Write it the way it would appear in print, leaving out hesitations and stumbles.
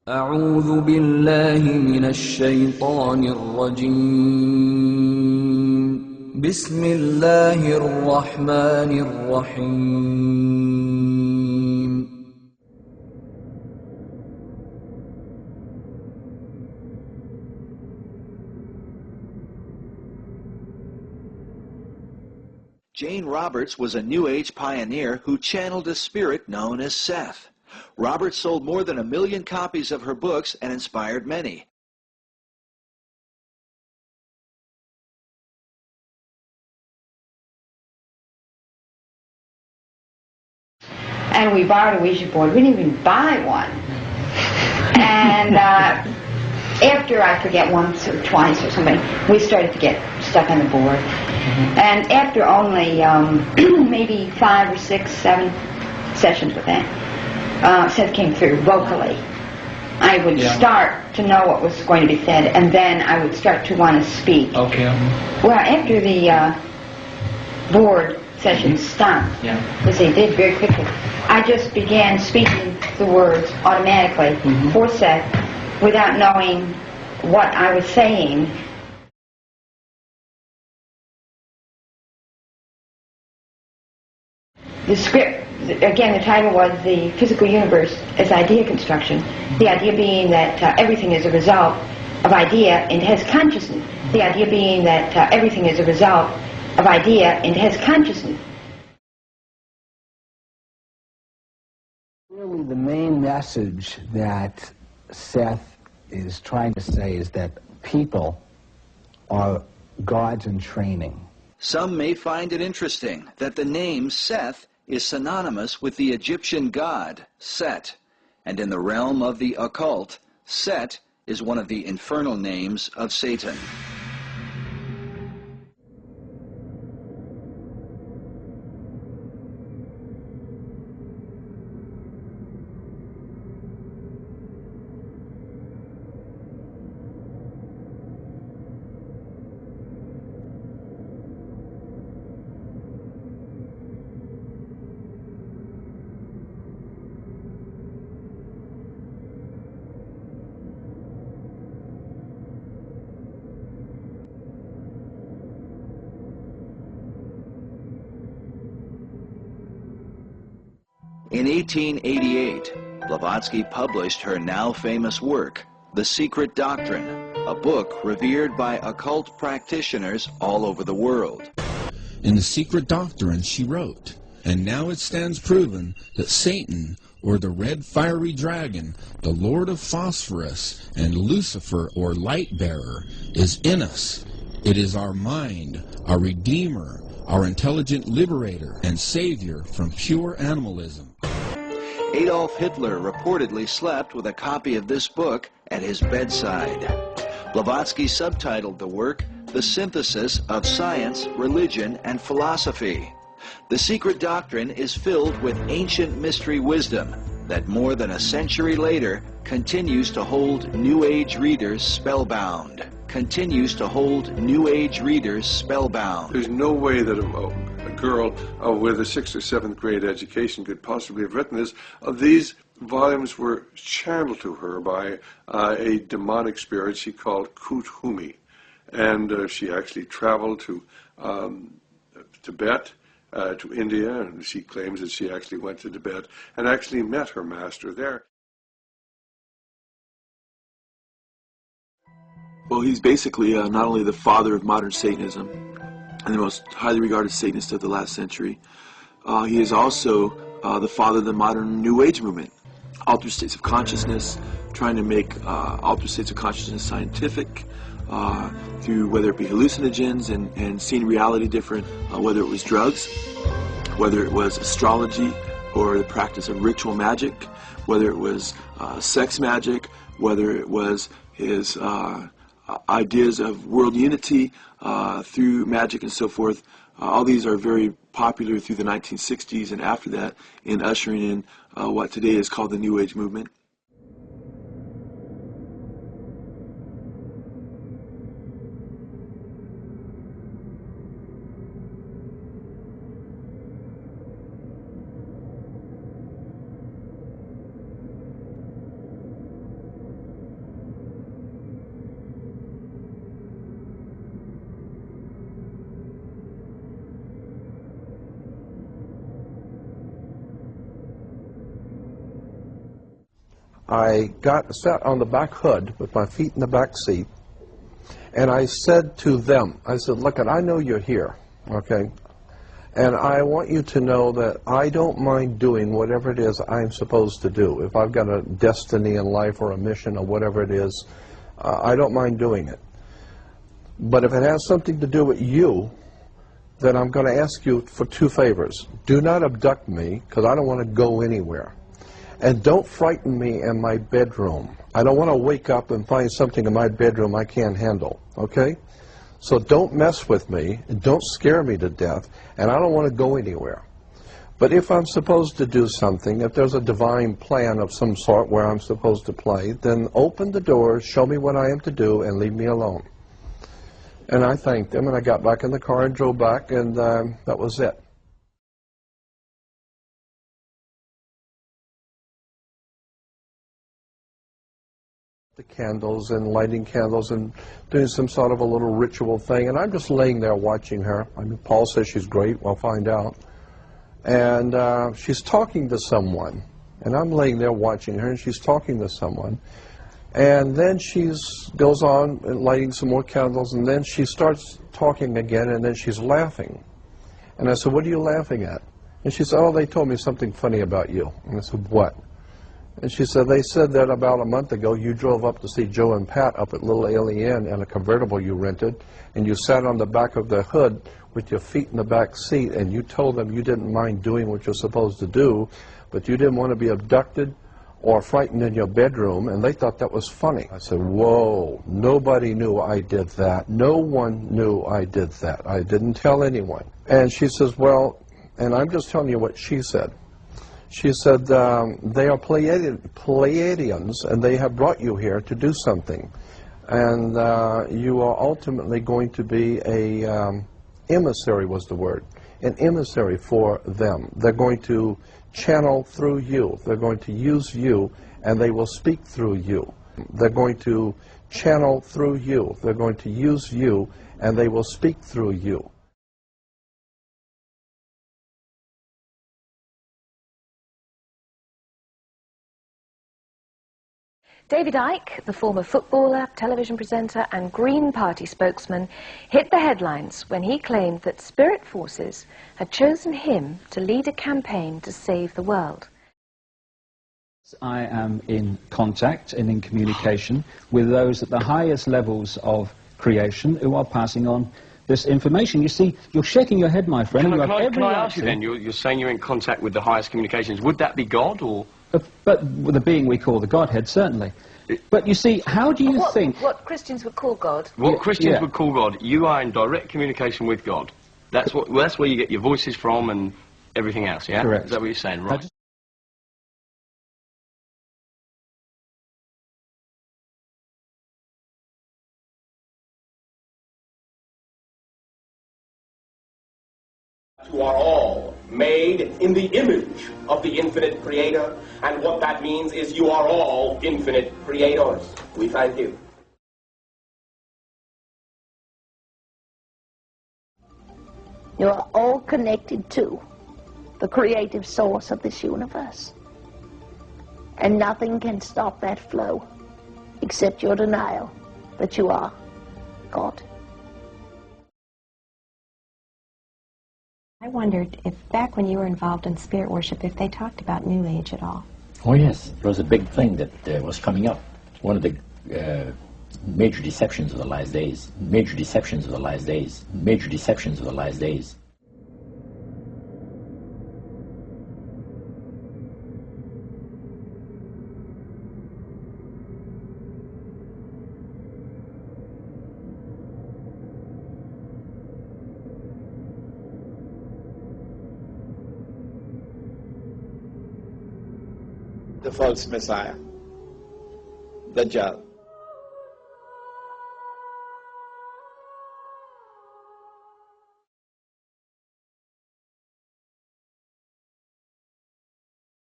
أعوذ بالله من الشيطان الرجيم بسم الله الرحمن الرحيم Jane Roberts was a New Age pioneer who channeled a spirit known as Seth. Roberts sold more than 1 million copies of her books and inspired many. And we borrowed a Ouija board. We didn't even buy one. And after, I forget, once or twice or something, we started to get stuck on the board. And after only maybe 5 or 6, 7 sessions with that, Seth came through vocally. I would start to know what was going to be said, and then I would start to want to speak. Okay. Well, after the board sessions stopped, as they did very quickly, I just began speaking the words automatically for Seth without knowing what I was saying. The script, again, the title was The Physical Universe as Idea Construction. The idea being that everything is a result of idea and has consciousness. The idea being that everything is a result of idea and has consciousness. Really, the main message that Seth is trying to say is that people are gods in training. Some may find it interesting that the name Seth is synonymous with the Egyptian god Set, and in the realm of the occult, Set is one of the infernal names of Satan. In 1888, Blavatsky published her now famous work, The Secret Doctrine, a book revered by occult practitioners all over the world. In The Secret Doctrine, she wrote, "And now it stands proven that Satan, or the red fiery dragon, the Lord of Phosphorus, and Lucifer, or light-bearer, is in us. It is our mind, our Redeemer, our intelligent liberator and savior from pure animalism." Adolf Hitler reportedly slept with a copy of this book at his bedside. Blavatsky subtitled the work, The Synthesis of Science, Religion, and Philosophy. The Secret Doctrine is filled with ancient mystery wisdom that more than a century later continues to hold New Age readers spellbound. Continues to hold New Age readers spellbound. There's no way that a girl with a 6th or 7th grade education could possibly have written this. These volumes were channeled to her by a demonic spirit she called Kuthumi. And she actually traveled to Tibet, to India, and she claims that she actually went to Tibet and actually met her master there. Well, he's basically not only the father of modern Satanism and the most highly regarded Satanist of the last century, he is also the father of the modern New Age movement. Altered states of consciousness, trying to make altered states of consciousness scientific, through whether it be hallucinogens and seeing reality different, whether it was drugs, whether it was astrology or the practice of ritual magic, whether it was sex magic, whether it was his ideas of world unity through magic and so forth. All these are very popular through the 1960s and after that in ushering in what today is called the New Age movement. I sat on the back hood with my feet in the back seat, and I said to them, I said, look, I know you're here, okay? And I want you to know that I don't mind doing whatever it is I'm supposed to do. If I've got a destiny in life or a mission or whatever it is, I don't mind doing it. But if it has something to do with you, then I'm going to ask you for 2 favors. Do not abduct me, because I don't want to go anywhere. And don't frighten me in my bedroom. I don't want to wake up and find something in my bedroom I can't handle, okay? So don't mess with me, and don't scare me to death, and I don't want to go anywhere. But if I'm supposed to do something, if there's a divine plan of some sort where I'm supposed to play, then open the doors, show me what I am to do, and leave me alone. And I thanked them, and I got back in the car and drove back, and that was it. The candles and lighting candles and doing some sort of a little ritual thing, and I'm just laying there watching her. I mean, Paul says she's great. We'll find out. And she's talking to someone, and I'm laying there watching her, and she's talking to someone. And then she goes on and lighting some more candles, and then she starts talking again, and then she's laughing. And I said, what are you laughing at? And she said, oh, they told me something funny about you. And I said, what? And she said, they said that about a month ago you drove up to see Joe and Pat up at Little Alien in a convertible you rented, and you sat on the back of the hood with your feet in the back seat, and you told them you didn't mind doing what you're supposed to do, but you didn't want to be abducted or frightened in your bedroom, and they thought that was funny. I said, whoa, nobody knew I did that. No one knew I did that. I didn't tell anyone. And she says, well, and I'm just telling you what she said. She said, they are Pleiadians, and they have brought you here to do something. And you are ultimately going to be a emissary, was the word, an emissary for them. They're going to channel through you. They're going to use you, and they will speak through you. They're going to channel through you. They're going to use you, and they will speak through you. David Icke, the former footballer, television presenter and Green Party spokesman, hit the headlines when he claimed that spirit forces had chosen him to lead a campaign to save the world. I am in contact and in communication with those at the highest levels of creation who are passing on this information. You see, you're shaking your head, my friend. Can I ask you then, you're saying you're in contact with the highest communications. Would that be God, or...? But the being we call the Godhead, certainly. But you see, how do you think... What Christians would call God. What Christians would call God. You are in direct communication with God. That's where you get your voices from and everything else, yeah? Correct. Is that what you're saying, right? Who are all made in the image of the infinite creator, and what that means is you are all infinite creators. We thank you. You are all connected to the creative source of this universe, and nothing can stop that flow except your denial that you are God. I wondered if back when you were involved in spirit worship, if they talked about New Age at all. Oh yes, it was a big thing that was coming up. One of the major deceptions of the last days. Major deceptions of the last days. Major deceptions of the last days. The false Messiah, Dajjal.